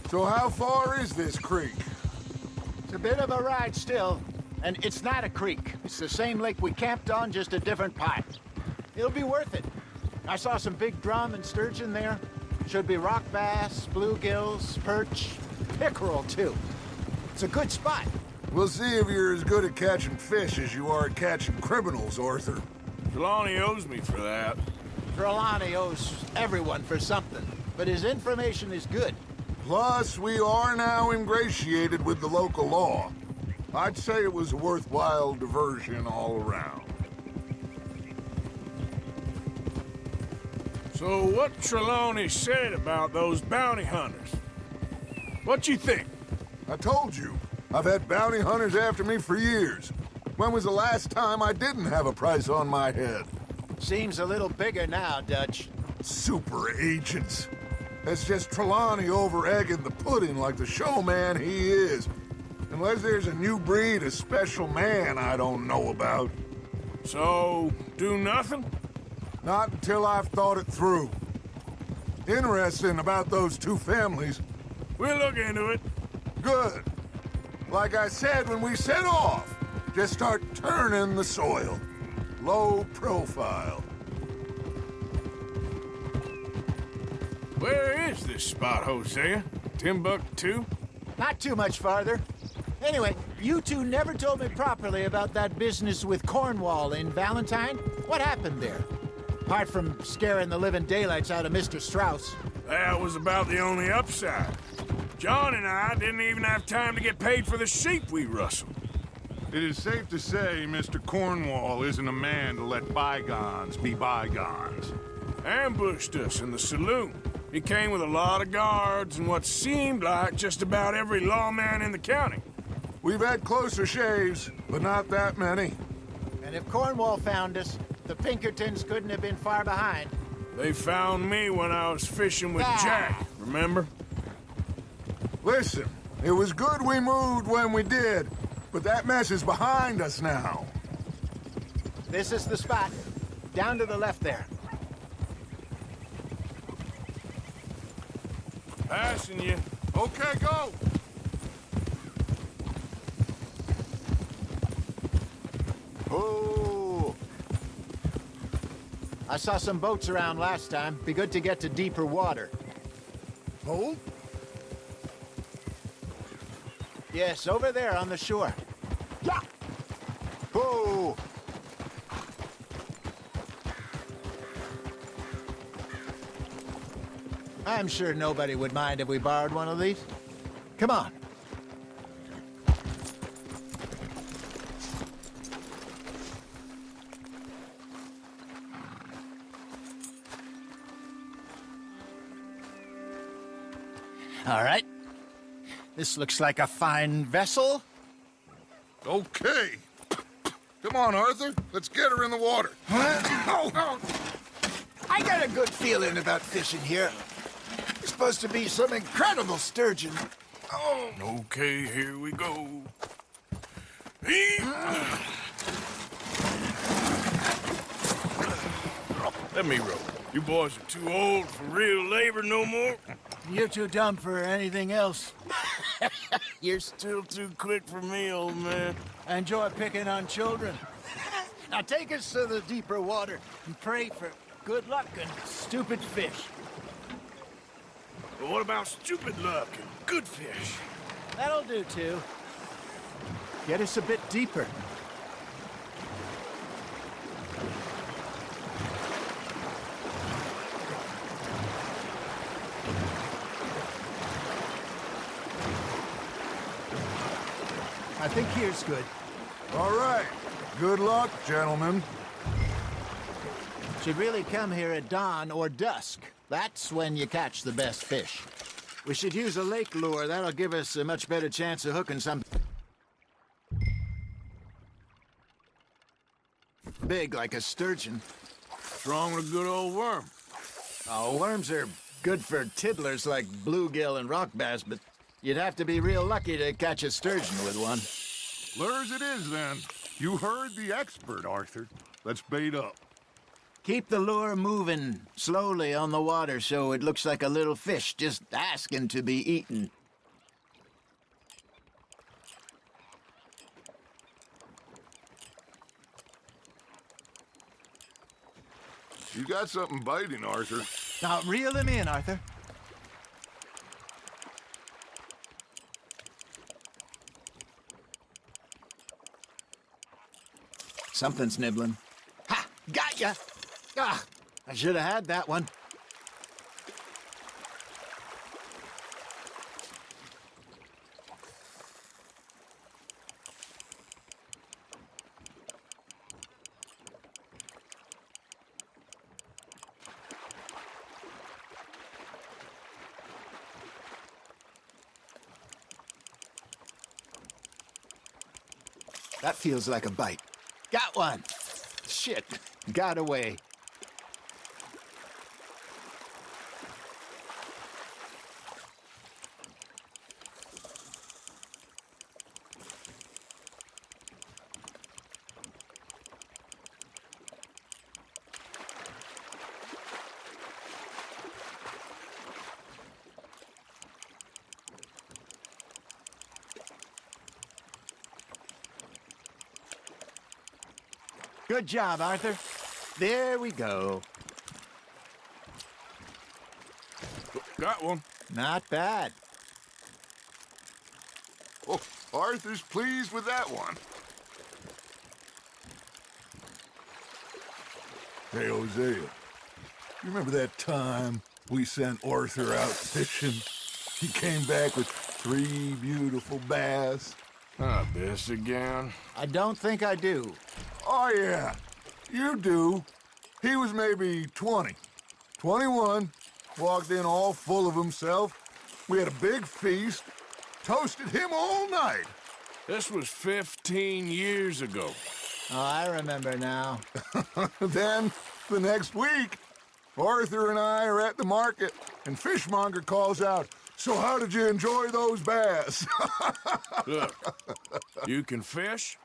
So how far is this creek? It's a bit of a ride still, and it's not a creek. It's the same lake we camped on, just a different part. It'll be worth it. I saw some big drum and sturgeon there. Should be rock bass, bluegills, perch, pickerel too. It's a good spot. We'll see if you're as good at catching fish as you are at catching criminals, Arthur. Trelawney owes me for that. Trelawney owes everyone for something, but his information is good. Plus, we are now ingratiated with the local law. I'd say it was a worthwhile diversion all around. So what Trelawney said about those bounty hunters? What you think? I told you, I've had bounty hunters after me for years. When was the last time I didn't have a price on my head? Seems a little bigger now, Dutch. Super agents. It's just Trelawney over-egging the pudding like the showman he is. Unless there's a new breed of special man I don't know about. So, do nothing? Not until I've thought it through. Interesting about those two families. We'll look into it. Good. Like I said when we set off, just start turning the soil. Low profile. Where is this spot, Hosea? Timbuktu? Not too much farther. Anyway, you two never told me properly about that business with Cornwall in Valentine. What happened there? Apart from scaring the living daylights out of Mr. Strauss. That was about the only upside. John and I didn't even have time to get paid for the sheep we rustled. It is safe to say Mr. Cornwall isn't a man to let bygones be bygones. Ambushed us in the saloon. He came with a lot of guards and what seemed like just about every lawman in the county. We've had closer shaves, but not that many. And if Cornwall found us, the Pinkertons couldn't have been far behind. They found me when I was fishing with Jack, remember? Listen, it was good we moved when we did, but that mess is behind us now. This is the spot. Down to the left there. Passing you. Okay, go! Oh! I saw some boats around last time. Be good to get to deeper water. Hold? Yes, over there on the shore. Yeah! Oh! I'm sure nobody would mind if we borrowed one of these. Come on. All right. This looks like a fine vessel. Okay. Come on, Arthur. Let's get her in the water. I got a good feeling about fishing here. There's supposed to be some incredible sturgeon. Oh. Okay, here we go. Let me row. You boys are too old for real labor no more. You're too dumb for anything else. You're still too quick for me, old man. I enjoy picking on children. Now take us to the deeper water and pray for good luck and stupid fish. But what about stupid luck and good fish? That'll do, too. Get us a bit deeper. I think here's good. All right. Good luck, gentlemen. Should really come here at dawn or dusk. That's when you catch the best fish. We should use a lake lure. That'll give us a much better chance of hooking something big like a sturgeon. What's wrong with a good old worm? Oh, worms are good for tiddlers like bluegill and rock bass, but you'd have to be real lucky to catch a sturgeon with one. Lures it is, then. You heard the expert, Arthur. Let's bait up. Keep the lure moving slowly on the water so it looks like a little fish just asking to be eaten. You got something biting, Arthur. Now, reel him in, Arthur. Something's nibbling. Ha! Got ya! Ah! I should have had that one. That feels like a bite. Got one! Shit, got away. Good job, Arthur. There we go. Got one. Not bad. Oh, Arthur's pleased with that one. Hey, Hosea, you remember that time we sent Arthur out fishing? He came back with 3 beautiful bass. Not this again. I don't think I do. Oh, yeah, you do. He was maybe 20, 21, walked in all full of himself. We had a big feast, toasted him all night. This was 15 years ago. Oh, I remember now. Then, the next week, Arthur and I are at the market, and Fishmonger calls out, "So how did you enjoy those bass?" Look, you can fish,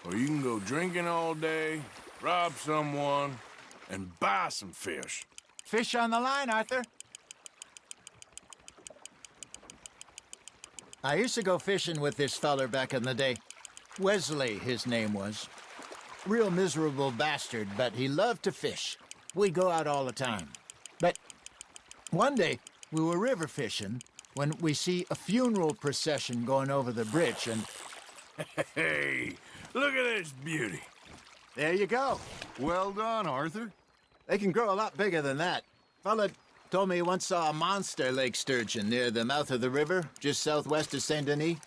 or you can go drinking all day, rob someone, and buy some fish. Fish on the line, Arthur. I used to go fishing with this feller back in the day. Wesley, his name was. Real miserable bastard, but he loved to fish. We'd go out all the time. But one day, we were river fishing when we see a funeral procession going over the bridge, and Hey, look at this beauty. there you go. Well done, Arthur. They can grow a lot bigger than that. Fella told me he once saw a monster lake sturgeon near the mouth of the river, just southwest of Saint Denis.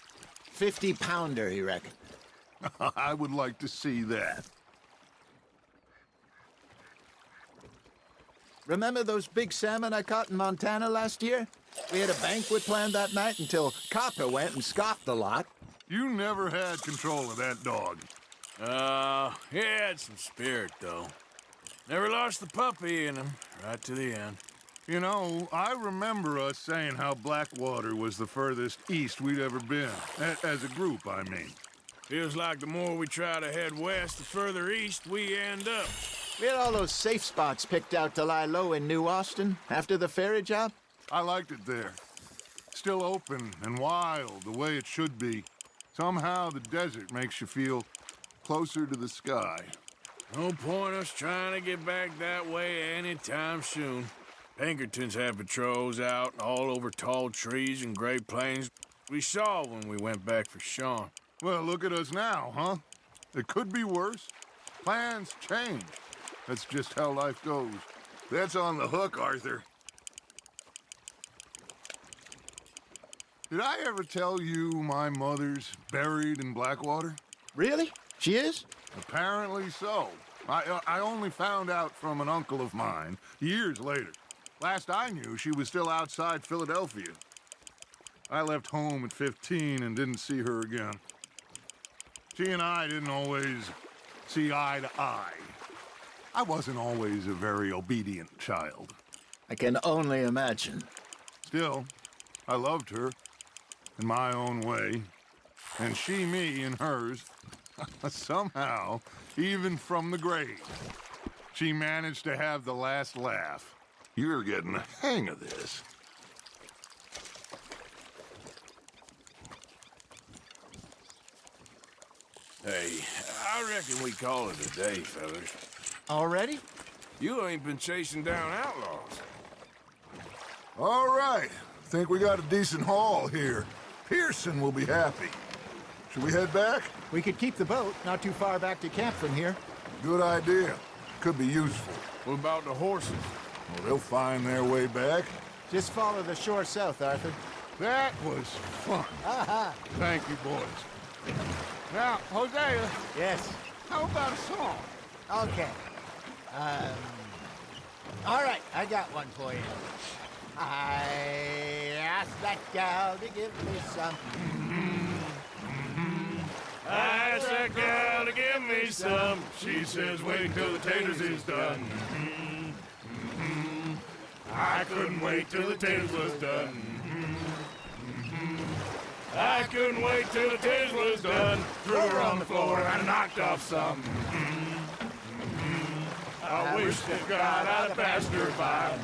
50-pounder, he reckoned. I would like to see that. Remember those big salmon I caught in Montana last year? We had a banquet planned that night until Copper went and scoffed a lot. You never had control of that dog. He had some spirit, though. Never lost the puppy in him, right to the end. You know, I remember us saying how Blackwater was the furthest east we'd ever been. As a group, I mean. Feels like the more we try to head west, the further east we end up. We had all those safe spots picked out to lie low in New Austin after the ferry job. I liked it there. Still open and wild, the way it should be. Somehow the desert makes you feel closer to the sky. No point us trying to get back that way anytime soon. Pinkertons had patrols out all over tall trees and Great Plains. We saw when we went back for Sean. Well, look at us now, huh? It could be worse. Plans change. That's just how life goes. That's on the hook, Arthur. Did I ever tell you my mother's buried in Blackwater? Really? She is? Apparently so. I only found out from an uncle of mine years later. Last I knew, she was still outside Philadelphia. I left home at 15 and didn't see her again. She and I didn't always see eye to eye. I wasn't always a very obedient child. I can only imagine. Still, I loved her in my own way, and she me in hers, somehow, even from the grave. She managed to have the last laugh. You're getting the hang of this. Hey, I reckon we call it a day, fellas. Already? You ain't been chasing down outlaws. All right. Think we got a decent haul here. Pearson will be happy. Should we head back? We could keep the boat not too far back to camp from here. Good idea. Could be useful. What about the horses? Well, they'll find their way back. Just follow the shore south, Arthur. That was fun. Thank you, boys. Now, Hosea, Yes. how about a song? Okay. All right, I got one for you. I asked that gal to give me some. I asked that gal to give me some. She says, wait till the taters is done. I couldn't wait till the taters was done. I couldn't wait till the taters was done. Threw her on the floor and knocked off some. I wish to God I'd have passed her by.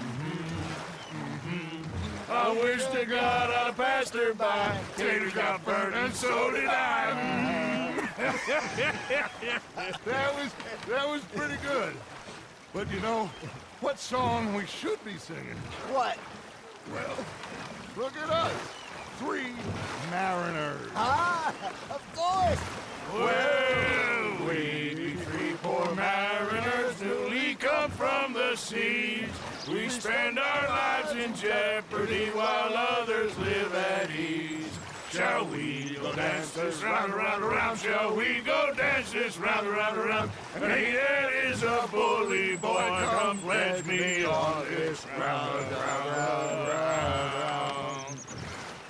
I wish to God I'd have passed her by. Taters got burnt and so did I. That was pretty good. But you know, what song we should be singing? What? Well, look at us. 3 mariners. Ah, of course. Well, we be 3 poor mariners newly come from the seas. We spend our lives in jeopardy while others live at ease. Shall we go dance this round, around, around? Shall we go dance this round, around, around? And he that is a bully boy, come pledge me on this round, round, round, round.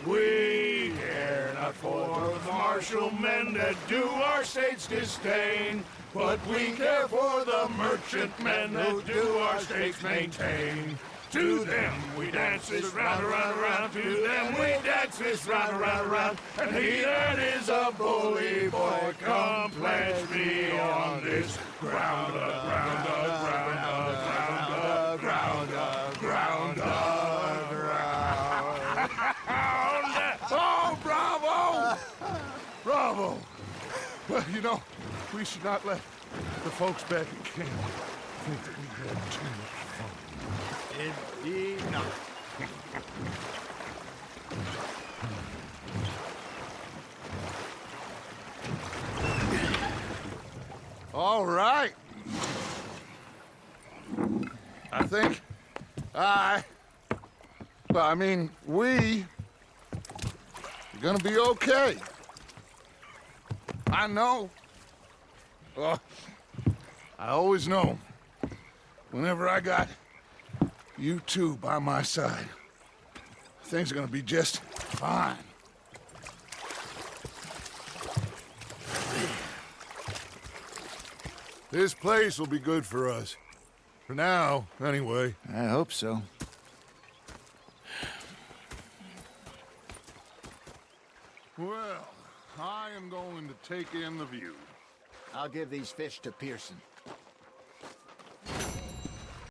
We care not for the martial men that do our states disdain, but we care for the merchant men that do our states maintain. To them we dance this round, around, around. To them we dance this round, around, around. And he that is a bully boy, come pledge me on this ground, ground, ground, ground, ground, ground, ground. Oh, bravo! Bravo! Well, you know, we should not let the folks back in camp think that we had too much fun. Indeed not. All right. I think we are gonna be okay. I know. I always know. Whenever I got you two by my side, things are gonna be just fine. This place will be good for us. For now, anyway. I hope so. Well, I am going to take in the view. I'll give these fish to Pearson.